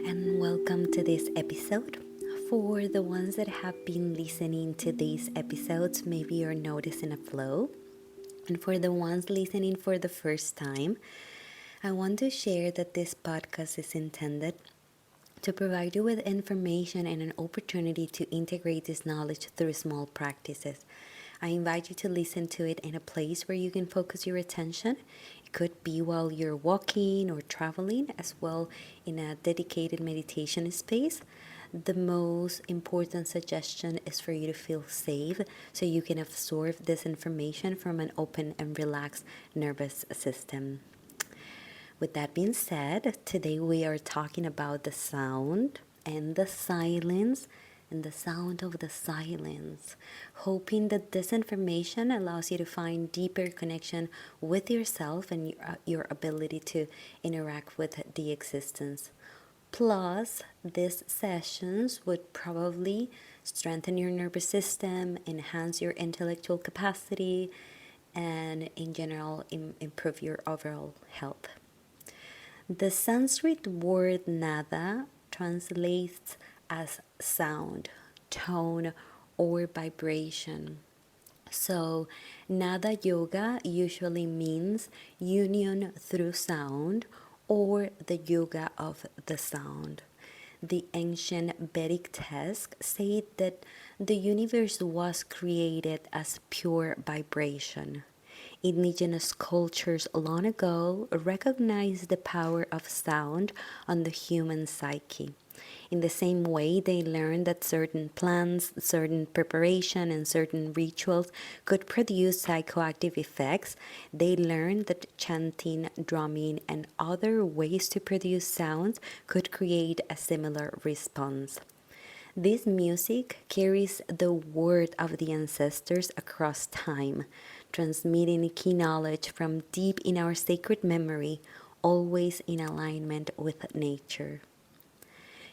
and welcome to this episode. For the ones that have been listening to these episodes, maybe you're noticing a flow. And for the ones listening for the first time, I want to share that this podcast is intended to provide you with information and an opportunity to integrate this knowledge through small practices. I invite you to listen to it in a place where you can focus your attention. It could be while you're walking or traveling, as well in a dedicated meditation space. The most important suggestion is for you to feel safe so you can absorb this information from an open and relaxed nervous system. With that being said, today we are talking about the sound and the silence and the sound of the silence, hoping that this information allows you to find deeper connection with yourself and your ability to interact with the existence. Plus, these sessions would probably strengthen your nervous system, enhance your intellectual capacity, and in general, improve your overall health. The Sanskrit word nada translates as sound, tone, or vibration. So, nada yoga usually means union through sound or the yoga of the sound. The ancient Vedic texts say that the universe was created as pure vibration. Indigenous cultures long ago recognized the power of sound on the human psyche. In the same way, they learned that certain plants, certain preparation, and certain rituals could produce psychoactive effects. They learned that chanting, drumming, and other ways to produce sounds could create a similar response. This music carries the word of the ancestors across time, transmitting key knowledge from deep in our sacred memory, always in alignment with nature.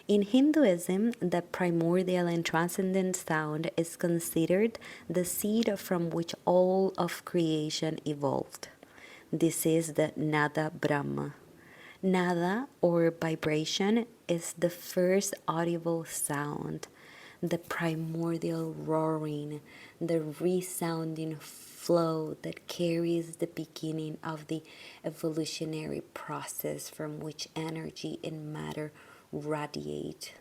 In Hinduism, the primordial and transcendent sound is considered the seed from which all of creation evolved. This is the Nada Brahma. Nada, or vibration, is the first audible sound, the primordial roaring, the resounding flow that carries the beginning of the evolutionary process from which energy and matter radiate.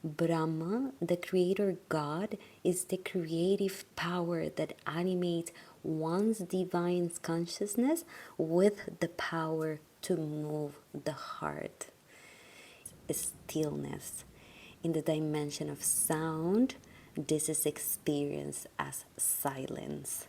Brahma, the creator god, is the creative power that animates one's divine consciousness with the power to move the heart. Stillness. In the dimension of sound, this is experienced as silence.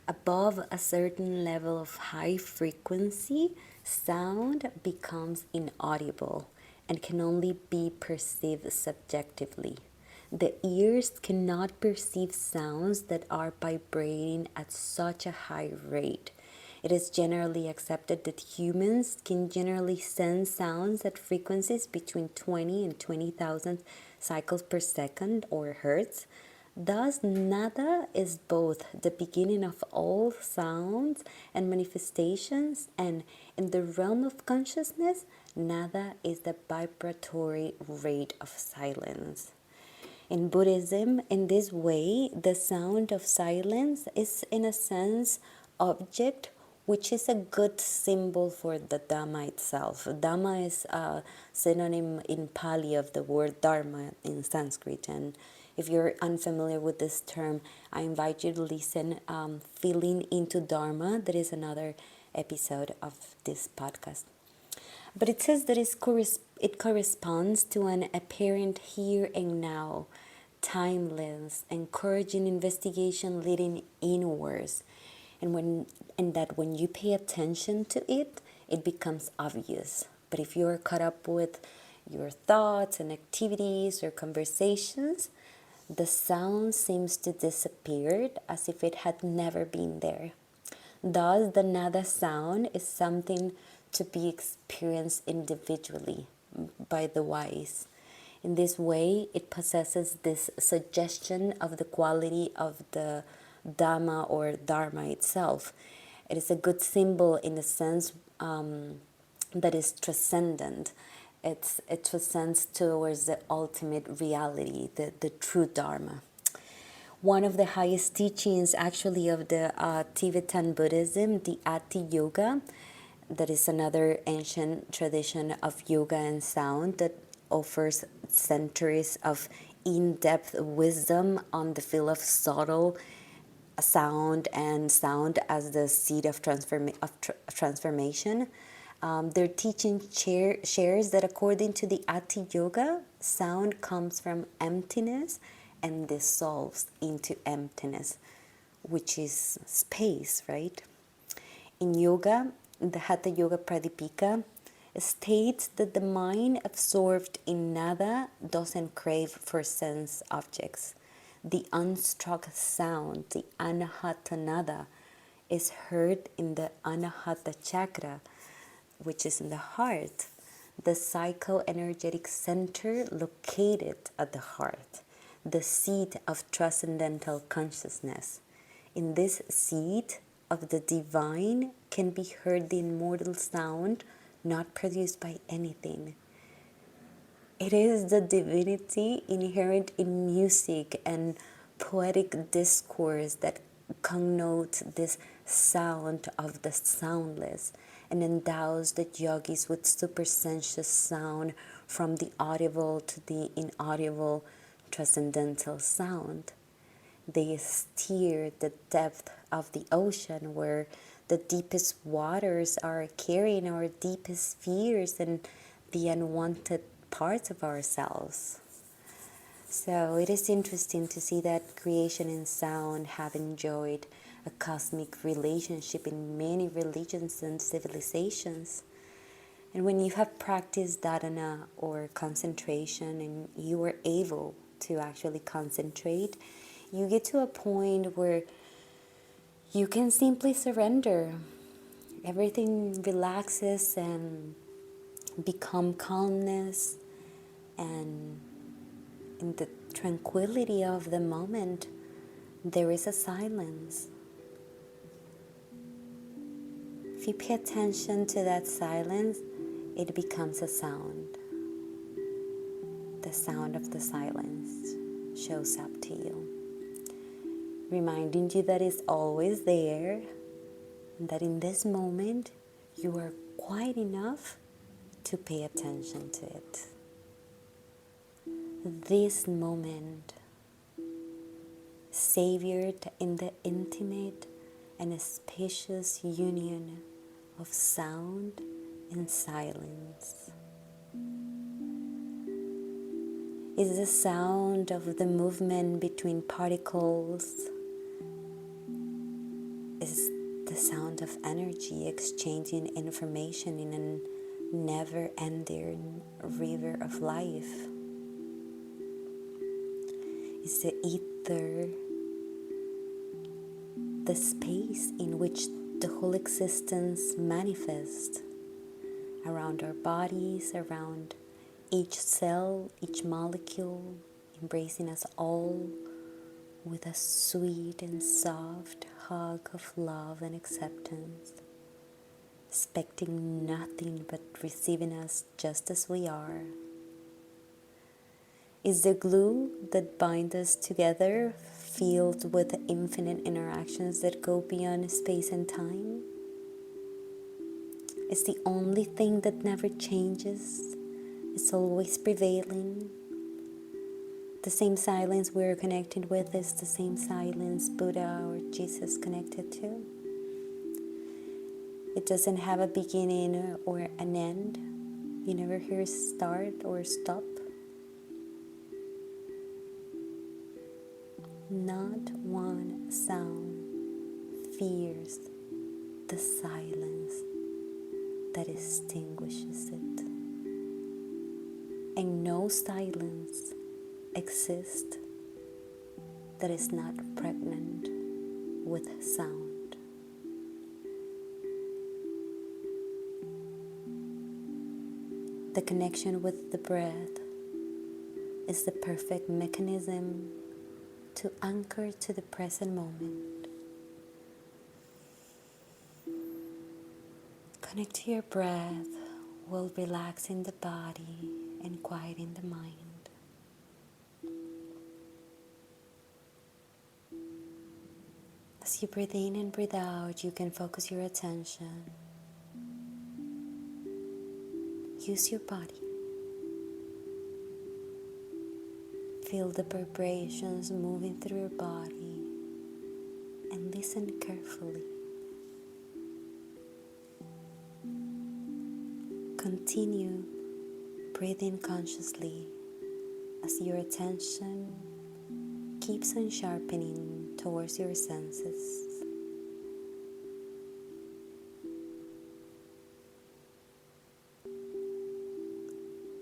Above a certain level of high frequency, sound becomes inaudible and can only be perceived subjectively. The ears cannot perceive sounds that are vibrating at such a high rate. It is generally accepted that humans can generally sense sounds at frequencies between 20 and 20,000 cycles per second or hertz. Thus, nada is both the beginning of all sounds and manifestations, and in the realm of consciousness, nada is the vibratory rate of silence. In Buddhism, in this way, the sound of silence is, in a sense, object, which is a good symbol for the Dhamma itself. Dhamma is a synonym in Pali of the word Dharma in Sanskrit. And if you're unfamiliar with this term, I invite you to listen, Feeling into Dharma. That is another episode of this podcast. But it says that it corresponds to an apparent here and now, timeless, encouraging investigation leading inwards. And that when you pay attention to it, it becomes obvious. But if you're caught up with your thoughts and activities or conversations, the sound seems to disappear as if it had never been there. Thus, the nada sound is something to be experienced individually by the wise. In this way, it possesses this suggestion of the quality of the Dhamma or Dharma itself. It is a good symbol in the sense that is transcendent It ascends towards the ultimate reality, the true Dharma. One of the highest teachings, actually, of the Tibetan Buddhism, the Ati Yoga, that is another ancient tradition of yoga and sound that offers centuries of in-depth wisdom on the field of subtle sound and sound as the seed of transformation. Their teaching shares that according to the Ati Yoga, sound comes from emptiness and dissolves into emptiness, which is space, right? In yoga, the Hatha Yoga Pradipika states that the mind absorbed in nada doesn't crave for sense objects. The unstruck sound, the anahata nada, is heard in the anahata chakra, which is in the heart, the psychoenergetic center located at the heart, the seat of transcendental consciousness. In this seat of the divine can be heard the immortal sound not produced by anything. It is the divinity inherent in music and poetic discourse that connotes this sound of the soundless and endows the yogis with supersensuous sound, from the audible to the inaudible transcendental sound. They steer the depth of the ocean where the deepest waters are carrying our deepest fears and the unwanted parts of ourselves. So it is interesting to see that creation and sound have enjoyed a cosmic relationship in many religions and civilizations. And when you have practiced dharana or concentration and you are able to actually concentrate, you get to a point where you can simply surrender. Everything relaxes and become calmness, and in the tranquility of the moment, there is a silence. If you pay attention to that silence, it becomes a sound. The sound of the silence shows up to you, reminding you that it's always there, and that in this moment you are quiet enough to pay attention to it. This moment, savoured in the intimate and spacious union of sound and silence, is the sound of the movement between particles, is the sound of energy exchanging information in a never-ending river of life. Is the ether, the space in which the whole existence manifests around our bodies, around each cell, each molecule, embracing us all with a sweet and soft hug of love and acceptance, expecting nothing but receiving us just as we are. Is the glue that binds us together filled with infinite interactions that go beyond space and time? Is the only thing that never changes, is always prevailing? The same silence we're connected with is the same silence Buddha or Jesus connected to. It doesn't have a beginning or an end. You never hear start or stop. Not one sound fears the silence that extinguishes it. And no silence exists that is not pregnant with sound. The connection with the breath is the perfect mechanism to anchor to the present moment. Connect to your breath will relax in the body and quiet in the mind. As you breathe in and breathe out, you can focus your attention. Use your body. Feel the vibrations moving through your body and listen carefully. Continue breathing consciously as your attention keeps on sharpening towards your senses.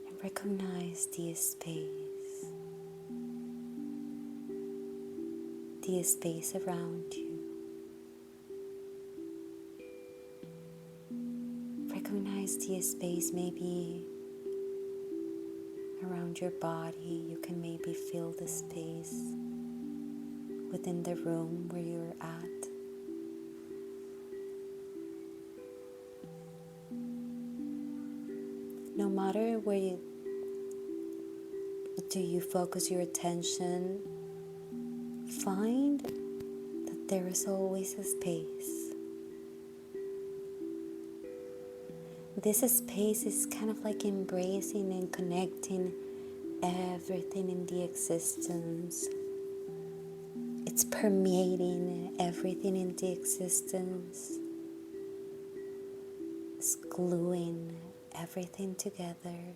And recognize the space around you. Recognize the space maybe around your body. You can maybe feel the space within the room where you're at. No matter where do you focus your attention, find that there is always a space. This space is kind of like embracing and connecting everything in the existence. It's permeating everything in the existence. It's gluing everything together.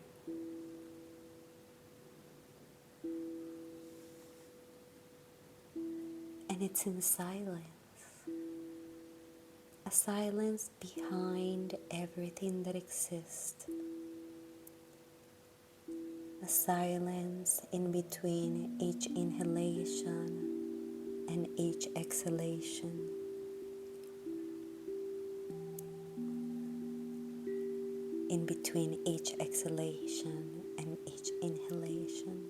And it's in silence. A silence behind everything that exists. A silence in between each inhalation and each exhalation. In between each exhalation and each inhalation.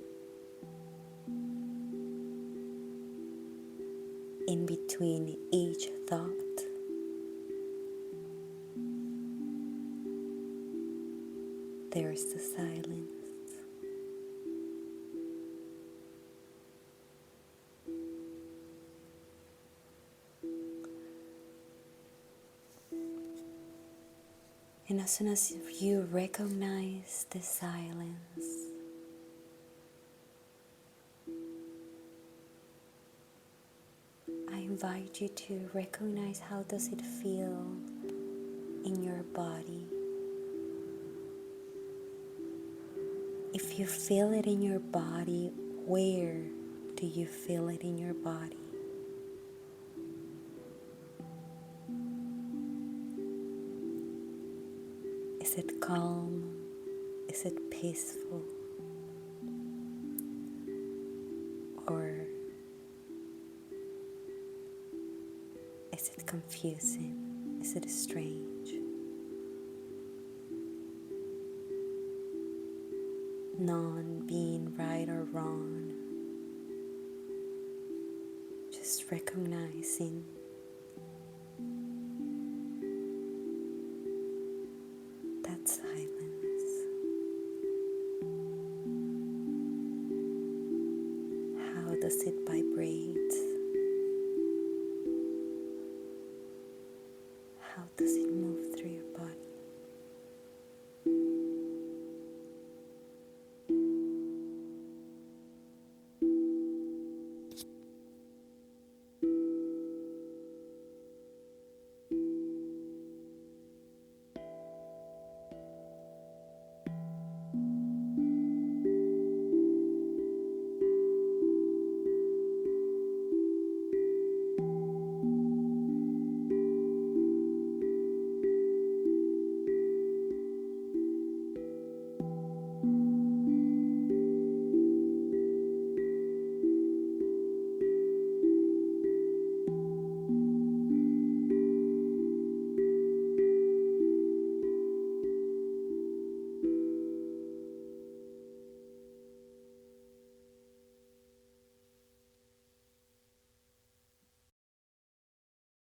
In between each thought. There's the silence. And as soon as you recognize the silence, I invite you to recognize how does it feel in your body. If you feel it in your body, where do you feel it in your body? Is it calm? Is it peaceful? Or is it confusing? Is it strange? None being right or wrong, just recognizing that silence. How does it vibrate? How does it move